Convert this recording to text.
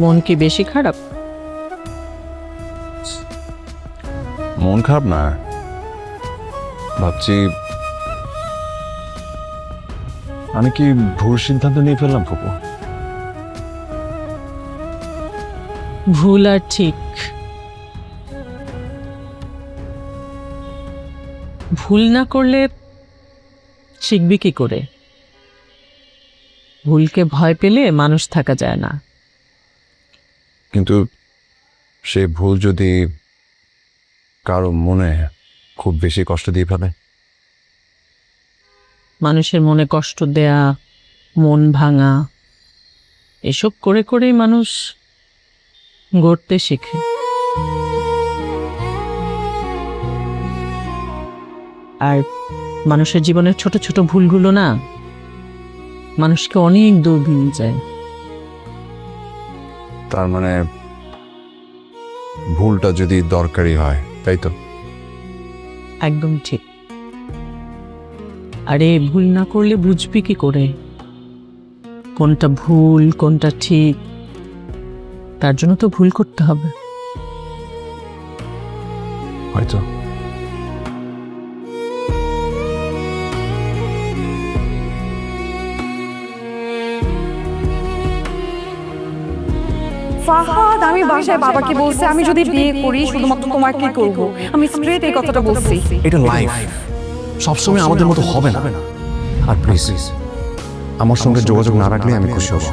মন কি বেশি খারাপ? মন খারাপ না, ভাবছি আমি কি ভুল সিদ্ধান্ত নিয়ে ফেললাম ফুপু? ভুল আর ঠিক, ভুল না করলে শিখবি কি করে? ভুলকে ভয় পেলে মানুষ থাকা যায় না। কিন্তু সে ভুল যদি কারো মনে খুব বেশি কষ্ট দিয়ে ফেলে? মানুষের মনে কষ্ট দেয়া, মন ভাঙা, এসব করে করেই মানুষ গড়তে শেখে। আর মানুষের জীবনের ছোট ছোট ভুলগুলো না মানুষকে অনেক দূর নিয়ে যায়। তার মানে ভুলটা যদি দরকারি হয়, তাই তো? একদম ঠিক। আরে ভুল না করলে বুঝবি কি করে কোনটা ভুল কোনটা ঠিক? তার জন্য তো ভুল করতে হবে। হয়তো। ফাহাদ, আমি বাসায় বাবাকে বলছি আমি যদি বিয়ে করি শুধুমাত্র তোমাকে করব। আমি স্ট্রেট এই কথাটা বলছি। এটা লাইফ, সবসময় আমাদের মতো হবে না। আর প্লিজ আমার সঙ্গে যোগাযোগ না রাখলে আমি খুশি হব।